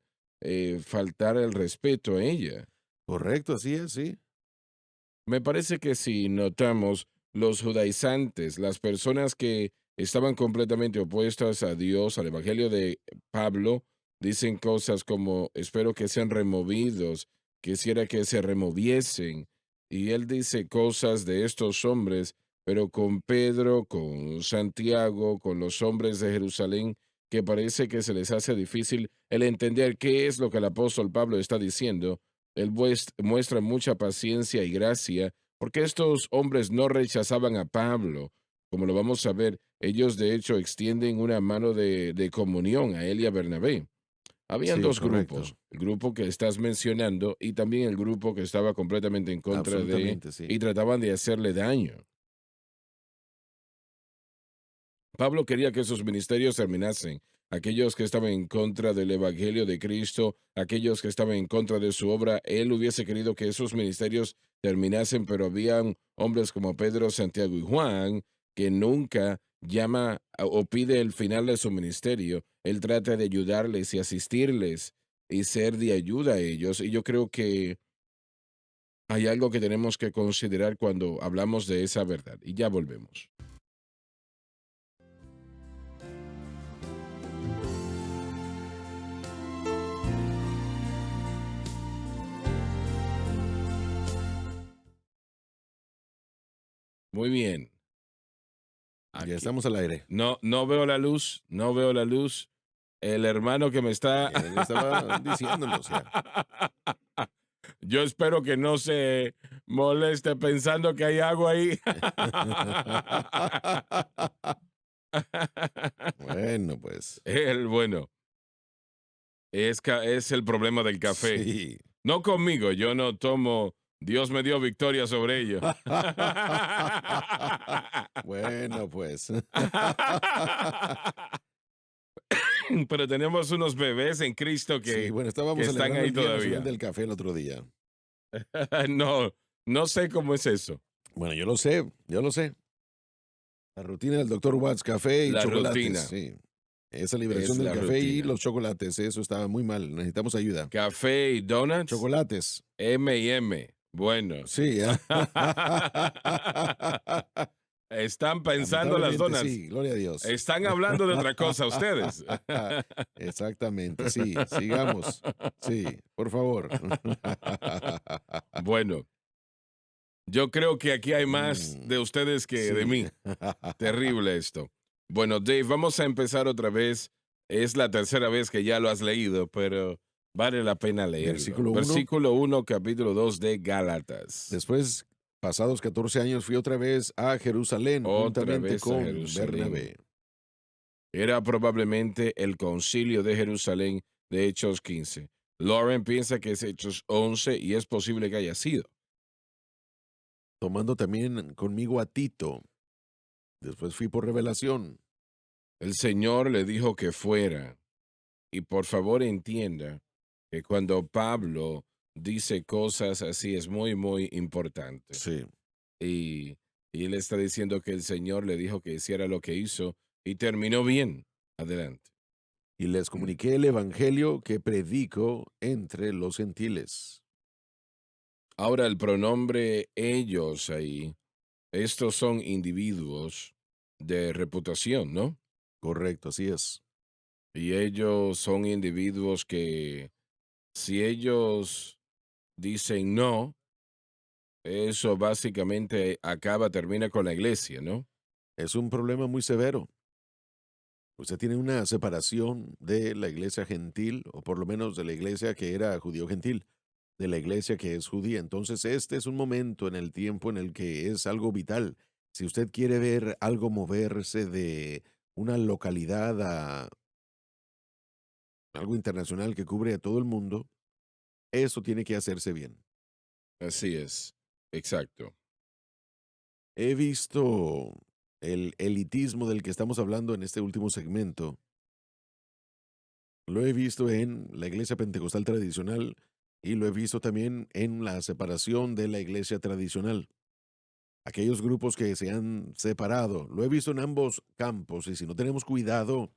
faltar el respeto a ella. Correcto, así es, sí. Me parece que si notamos los judaizantes, las personas que estaban completamente opuestas a Dios, al Evangelio de Pablo, dicen cosas como, espero que sean removidos, quisiera que se removiesen. Y él dice cosas de estos hombres, pero con Pedro, con Santiago, con los hombres de Jerusalén, que parece que se les hace difícil el entender qué es lo que el apóstol Pablo está diciendo. Él muestra mucha paciencia y gracia, porque estos hombres no rechazaban a Pablo, como lo vamos a ver. Ellos de hecho extienden una mano de comunión a él y a Bernabé. Habían Sí, dos correcto. grupos, el grupo que estás mencionando y también el grupo que estaba completamente en contra de Absolutamente, sí. y trataban de hacerle daño. Pablo quería que sus ministerios terminasen. Aquellos que estaban en contra del Evangelio de Cristo, aquellos que estaban en contra de su obra, él hubiese querido que esos ministerios terminasen, pero habían hombres como Pedro, Santiago y Juan que nunca llama o pide el final de su ministerio. Él trata de ayudarles y asistirles y ser de ayuda a ellos. Y yo creo que hay algo que tenemos que considerar cuando hablamos de esa verdad. Y ya volvemos. Muy bien. Ya Aquí. estamos al aire. No, no veo la luz, no veo la luz. El hermano que me está. Él estaba diciéndonos ya. Yo espero que no se moleste pensando que hay agua ahí. Bueno, pues, Bueno, es el problema del café. sí. No conmigo, yo no tomo. Dios me dio victoria sobre ello. Bueno, pues. Pero tenemos unos bebés en Cristo Sí, bueno, que estábamos están celebrando ahí el Día Nacional todavía. del Café el otro día. No, no sé cómo es eso. Bueno, yo lo sé, yo lo sé. La rutina del doctor Watts, café y La chocolates, rutina sí. Esa liberación es del la café y rutina. los chocolates, eso estaba muy mal. Necesitamos ayuda. Café y donuts, Chocolates, M&M. Buenos. sí. Están pensando las Lamentablemente donuts. sí, gloria a Dios. Están hablando de otra cosa ustedes. Exactamente, sí. Sigamos. Sí, por favor. Bueno, yo creo que aquí hay más de Mm, ustedes que de sí. mí. Terrible esto. Bueno, Dave, vamos a empezar otra vez. Es la tercera vez que ya lo has leído, pero vale la pena leerlo. Versículo 1. Versículo 1, capítulo 2 de Gálatas. Después, pasados 14 años, fui otra vez a Jerusalén Otra juntamente vez a con Jerusalén. Bernabé. Era probablemente el concilio de Jerusalén de Hechos 15. Lauren piensa que es Hechos 11 y es posible que haya sido. Tomando también conmigo a Tito. Después fui por revelación. El Señor le dijo que fuera. Y por favor entienda que cuando Pablo dice cosas así es muy, muy importante. Sí. Y, y él está diciendo que el Señor le dijo que hiciera lo que hizo y terminó bien. Adelante. Y les comuniqué el evangelio que predico entre los gentiles. Ahora el pronombre ellos ahí, estos son individuos de reputación, ¿no? Correcto, así es. Y ellos son individuos que si ellos dicen no, eso básicamente termina con la iglesia, ¿no? Es un problema muy severo. Usted tiene una separación de la iglesia gentil, o por lo menos de la iglesia que era judío gentil, de la iglesia que es judía. Entonces, este es un momento en el tiempo en el que es algo vital. Si usted quiere ver algo moverse de una localidad a algo internacional que cubre a todo el mundo, eso tiene que hacerse bien. Así es, exacto. He visto el elitismo del que estamos hablando en este último segmento. Lo he visto en la iglesia pentecostal tradicional y lo he visto también en la separación de la iglesia tradicional. Aquellos grupos que se han separado, lo he visto en ambos campos y si no tenemos cuidado,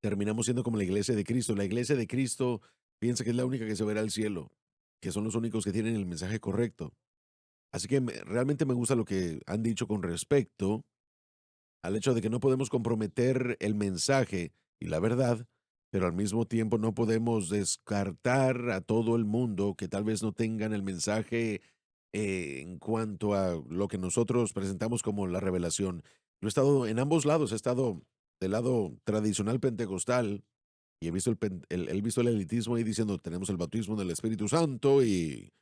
terminamos siendo como la iglesia de Cristo. La iglesia de Cristo piensa que es la única que se verá al cielo, que son los únicos que tienen el mensaje correcto. Así que realmente me gusta lo que han dicho con respecto al hecho de que no podemos comprometer el mensaje y la verdad, pero al mismo tiempo no podemos descartar a todo el mundo que tal vez no tengan el mensaje en cuanto a lo que nosotros presentamos como la revelación. Yo he estado en ambos lados, he estado del lado tradicional pentecostal y he visto he visto el elitismo ahí diciendo tenemos el bautismo del Espíritu Santo y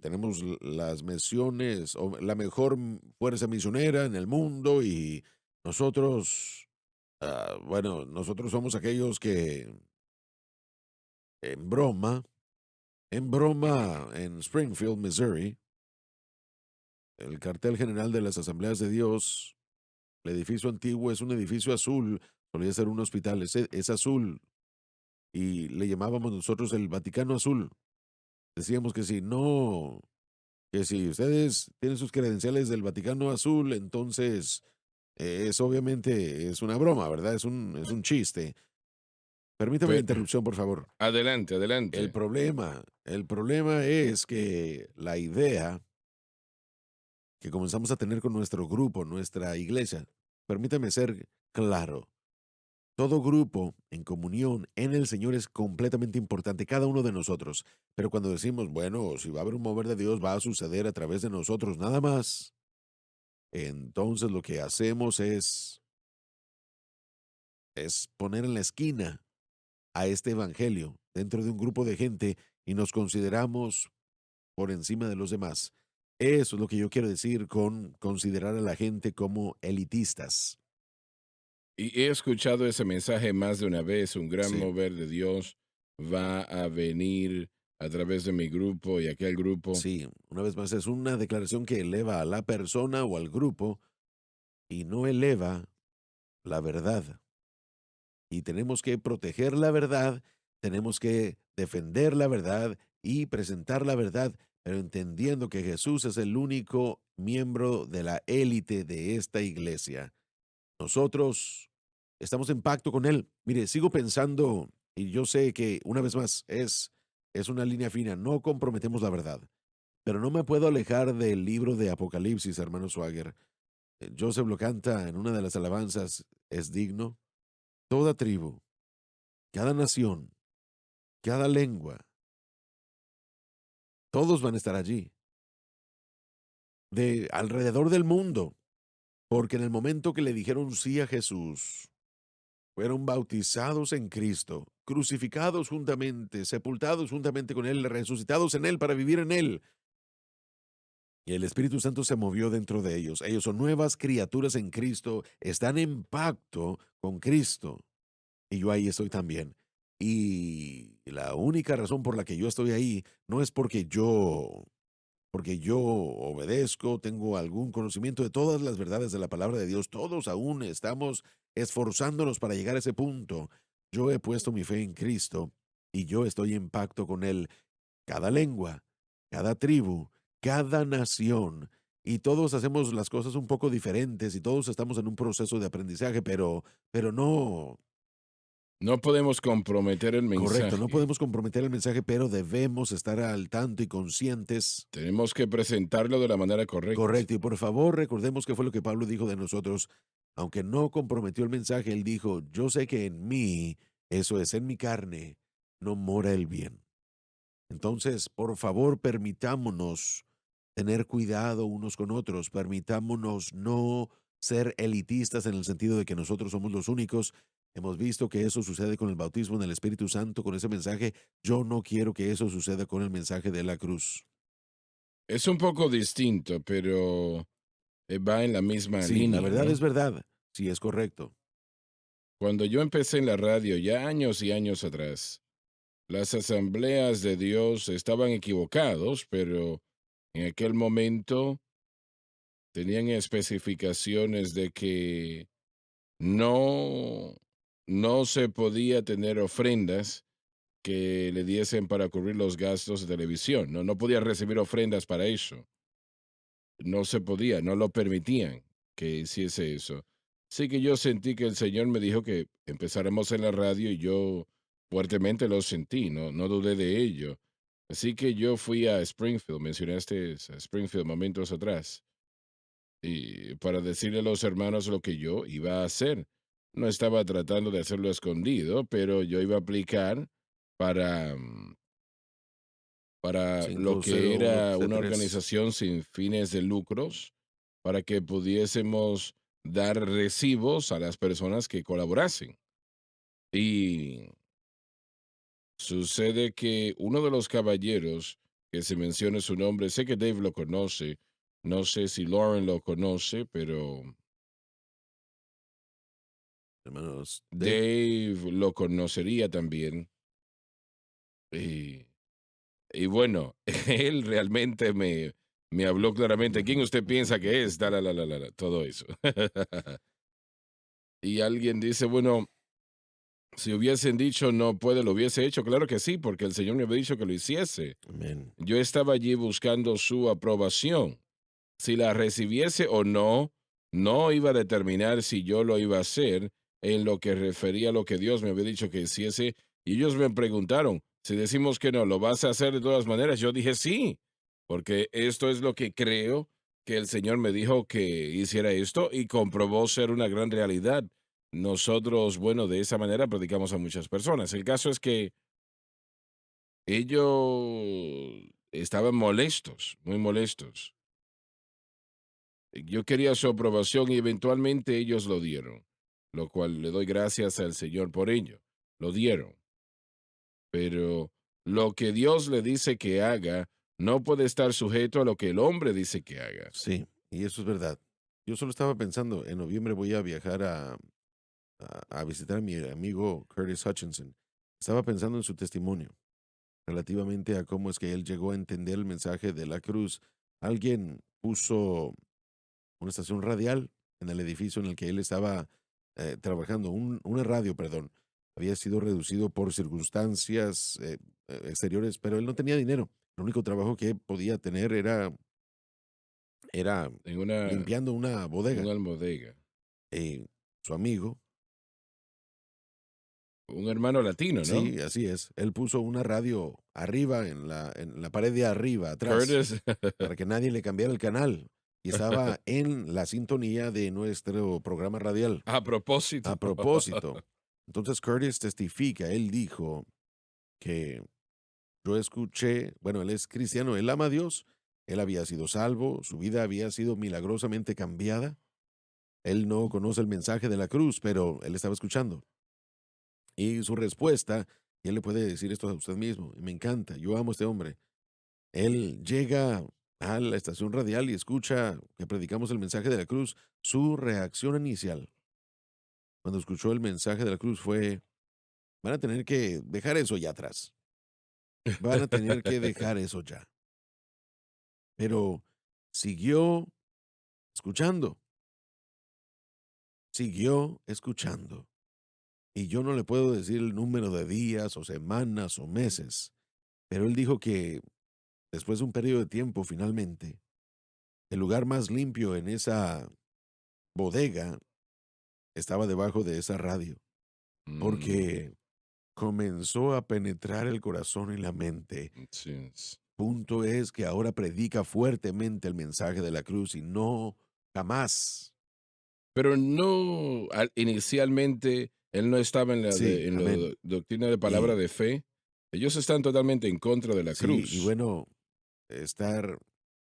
tenemos las misiones o la mejor fuerza misionera en el mundo y nosotros, bueno, nosotros somos aquellos que en broma, en Springfield, Missouri, el cartel general de las Asambleas de Dios, el edificio antiguo es un edificio azul, solía ser un hospital, es azul y le llamábamos nosotros el Vaticano Azul. Decíamos que si no, que si ustedes tienen sus credenciales del Vaticano Azul, entonces es obviamente es una broma, ¿verdad? Es un chiste. Permítame la Pe- interrupción, por favor. adelante, El adelante. problema, el problema es que la idea que comenzamos a tener con nuestro grupo, nuestra iglesia, permítame ser claro. Todo grupo en comunión en el Señor es completamente importante, cada uno de nosotros. Pero cuando decimos, bueno, si va a haber un mover de Dios, va a suceder a través de nosotros, nada más. Entonces lo que hacemos es poner en la esquina a este evangelio dentro de un grupo de gente y nos consideramos por encima de los demás. Eso es lo que yo quiero decir con considerar a la gente como elitistas. Y he escuchado ese mensaje más de una vez. Un gran Sí, mover de Dios va a venir a través de mi grupo y aquel grupo. sí, una vez más es una declaración que eleva a la persona o al grupo y no eleva la verdad. Y tenemos que proteger la verdad, tenemos que defender la verdad y presentar la verdad, pero entendiendo que Jesús es el único miembro de la élite de esta iglesia. Nosotros estamos en pacto con Él. Mire, sigo pensando, y yo sé que una vez más es una línea fina, no comprometemos la verdad, pero no me puedo alejar del libro de Apocalipsis, hermano Swagger. Joseph lo canta en una de las alabanzas, es digno. Toda tribu, cada nación, cada lengua, todos van a estar allí, de alrededor del mundo, porque en el momento que le dijeron sí a Jesús, fueron bautizados en Cristo, crucificados juntamente, sepultados juntamente con Él, resucitados en Él para vivir en Él. Y el Espíritu Santo se movió dentro de ellos. Ellos son nuevas criaturas en Cristo, están en pacto con Cristo. Y yo ahí estoy también. Y la única razón por la que yo estoy ahí no es porque yo obedezco, tengo algún conocimiento de todas las verdades de la palabra de Dios. Todos aún estamos esforzándonos para llegar a ese punto. Yo he puesto mi fe en Cristo y yo estoy en pacto con Él. Cada lengua, cada tribu, cada nación. Y todos hacemos las cosas un poco diferentes y todos estamos en un proceso de aprendizaje, pero no. No podemos comprometer el Correcto, no mensaje. podemos comprometer el mensaje, pero debemos estar al tanto y conscientes. Tenemos que presentarlo de la manera correcta. Correcto, y por favor recordemos que fue lo que Pablo dijo de nosotros. Aunque no comprometió el mensaje, él dijo, yo sé que en mí, eso es, en mi carne, no mora el bien. Entonces, por favor, permitámonos tener cuidado unos con otros, permitámonos no ser elitistas en el sentido de que nosotros somos los únicos. Hemos visto que eso sucede con el bautismo en el Espíritu Santo, con ese mensaje. Yo no quiero que eso suceda con el mensaje de la cruz. Es un poco distinto, pero va en la misma Sí, la línea, verdad ¿no? es verdad. Sí, es correcto. Cuando yo empecé en la radio, ya años y años atrás, las asambleas de Dios estaban equivocados, pero en aquel momento tenían especificaciones de que no, no se podía tener ofrendas que le diesen para cubrir los gastos de televisión. No, no podía recibir ofrendas para eso. No se podía, no lo permitían que hiciese eso. Sí que yo sentí que el Señor me dijo que empezáramos en la radio y yo fuertemente lo sentí, no dudé de ello. Así que yo fui a Springfield, mencionaste a Springfield momentos atrás, y para decirle a los hermanos lo que yo iba a hacer. No estaba tratando de hacerlo escondido, pero yo iba a aplicar para, para lo que era una 50173. organización sin fines de lucros, para que pudiésemos dar recibos a las personas que colaborasen. Y sucede que uno de los caballeros, que se mencione su nombre, sé que Dave lo conoce, no sé si Lauren lo conoce, pero Hermanos, Dave. Dave lo conocería también. Y, y bueno, él realmente me habló claramente. ¿Quién usted piensa que es? Todo eso. Y alguien dice, bueno, si hubiesen dicho no puede, lo hubiese hecho. Claro que sí, porque el Señor me había dicho que lo hiciese. Amén. Yo estaba allí buscando su aprobación. Si la recibiese o no, no iba a determinar si yo lo iba a hacer en lo que refería a lo que Dios me había dicho que hiciese. Y ellos me preguntaron, si decimos que no, ¿lo vas a hacer de todas maneras? Yo dije sí, porque esto es lo que creo que el Señor me dijo que hiciera esto y comprobó ser una gran realidad. Nosotros, bueno, de esa manera predicamos a muchas personas. El caso es que ellos estaban molestos, muy molestos. Yo quería su aprobación y eventualmente ellos lo dieron, lo cual le doy gracias al Señor por ello. Lo dieron. Pero lo que Dios le dice que haga no puede estar sujeto a lo que el hombre dice que haga. Sí, y eso es verdad. Yo solo estaba pensando, en noviembre voy a viajar a visitar a mi amigo Curtis Hutchinson. Estaba pensando en su testimonio relativamente a cómo es que él llegó a entender el mensaje de la cruz. Alguien puso una estación radial en el edificio en el que él estaba trabajando, una radio, perdón. Había sido reducido por circunstancias exteriores, pero él no tenía dinero. El único trabajo que podía tener era En limpiando una bodega. una almodega. Eh, Su amigo, Un hermano latino, ¿no? sí, así es, él puso una radio arriba, en la pared de arriba, atrás, Curtis. para que nadie le cambiara el canal. Y estaba en la sintonía de nuestro programa radial. A A propósito. propósito, entonces Curtis testifica, él dijo que yo escuché, bueno, él es cristiano, él ama a Dios, él había sido salvo, su vida había sido milagrosamente cambiada. Él no conoce el mensaje de la cruz, pero él estaba escuchando. Y su respuesta, y él le puede decir esto a usted mismo, y me encanta, yo amo a este hombre. Él llega a la estación radial y escucha que predicamos el mensaje de la cruz. Su reacción inicial, cuando escuchó el mensaje de la cruz, fue, van a tener que dejar eso ya atrás. Van a tener que dejar eso ya. Pero siguió escuchando, siguió escuchando. Y yo no le puedo decir el número de días o semanas o meses, pero él dijo que después de un periodo de tiempo, finalmente, el lugar más limpio en esa bodega estaba debajo de esa radio, Mm, porque comenzó a penetrar el corazón y la mente. sí. Punto es que ahora predica fuertemente el mensaje de la cruz y no jamás. Pero no, inicialmente, él no estaba en Sí, en la amén. doctrina de palabra Y de fe. Ellos están totalmente en contra de la sí, y cruz. bueno, estar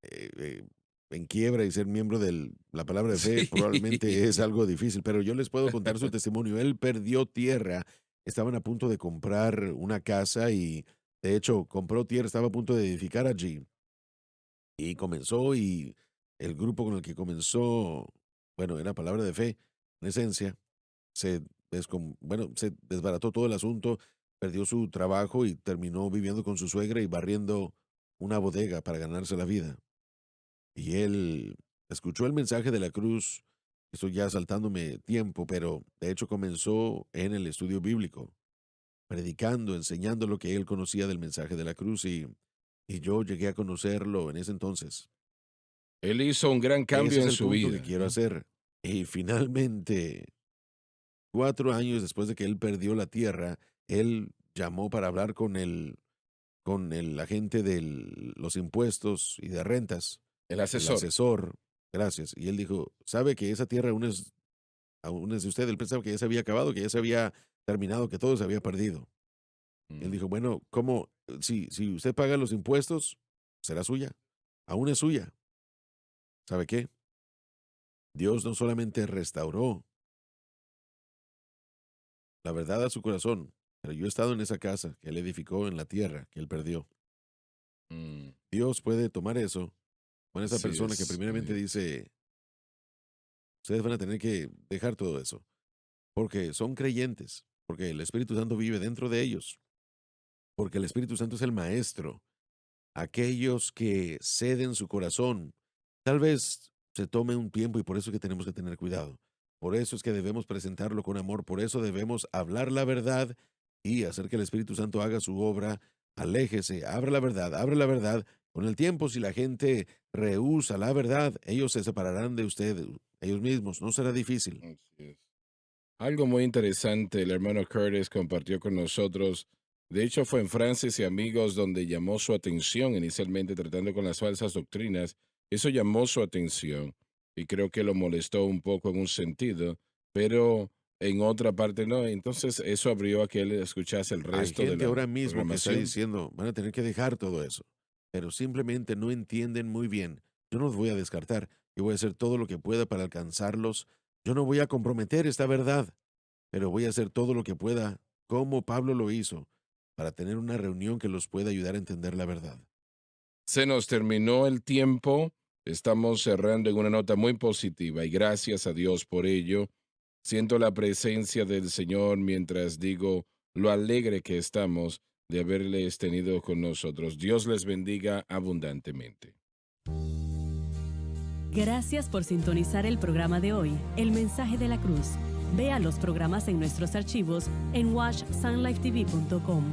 en quiebra y ser miembro de la palabra de fe probablemente es Sí. algo difícil, pero yo les puedo contar su testimonio. Él perdió tierra, estaban a punto de comprar una casa y de hecho compró tierra, estaba a punto de edificar allí y comenzó y el grupo con el que comenzó, bueno, era palabra de fe, en esencia, se, bueno, se desbarató todo el asunto, perdió su trabajo y terminó viviendo con su suegra y barriendo una bodega para ganarse la vida. Y él escuchó el mensaje de la cruz. Estoy ya saltándome tiempo, pero de hecho comenzó en el estudio bíblico, predicando, enseñando lo que él conocía del mensaje de la cruz y yo llegué a conocerlo en ese entonces. Él hizo un gran cambio Ese es en el su punto que vida, quiero ¿no? hacer. Y finalmente, 4 años después de que él perdió la tierra, él llamó para hablar con el agente de los impuestos y de rentas, El el asesor. asesor, gracias. Y él dijo, ¿sabe que esa tierra aún es de usted? Él pensaba que ya se había acabado, que ya se había terminado, que todo se había perdido. Él Mm. dijo, bueno, ¿cómo? Si usted paga los impuestos, será suya. Aún es suya. ¿Sabe qué? Dios no solamente restauró la verdad a su corazón, pero yo he estado en esa casa que él edificó en la tierra que él perdió. Mm. Dios puede tomar eso con esa Así persona que es. primeramente dice, ustedes van a tener que dejar todo eso, porque son creyentes, porque el Espíritu Santo vive dentro de ellos, porque el Espíritu Santo es el maestro. Aquellos que ceden su corazón, tal vez se tome un tiempo y por eso es que tenemos que tener cuidado. Por eso es que debemos presentarlo con amor, por eso debemos hablar la verdad y hacer que el Espíritu Santo haga su obra. Aléjese, abre la verdad, abre la verdad. Con el tiempo, si la gente rehúsa la verdad, ellos se separarán de usted, ellos mismos. No será difícil. Así es. Algo muy interesante, el hermano Curtis compartió con nosotros. De hecho, fue en Francis y Amigos donde llamó su atención inicialmente tratando con las falsas doctrinas. Eso llamó su atención y creo que lo molestó un poco en un sentido, pero en otra parte no. Entonces eso abrió a que él escuchase el Hay resto de gente la ahora mismo que está programación. diciendo, van a tener que dejar todo eso, pero simplemente no entienden muy bien. Yo no los voy a descartar, yo voy a hacer todo lo que pueda para alcanzarlos. Yo no voy a comprometer esta verdad, pero voy a hacer todo lo que pueda, como Pablo lo hizo, para tener una reunión que los pueda ayudar a entender la verdad. Se nos terminó el tiempo. Estamos cerrando en una nota muy positiva y gracias a Dios por ello. Siento la presencia del Señor mientras digo lo alegre que estamos de haberles tenido con nosotros. Dios les bendiga abundantemente. Gracias por sintonizar el programa de hoy, El Mensaje de la Cruz. Vea los programas en nuestros archivos en washsunlifetv.com.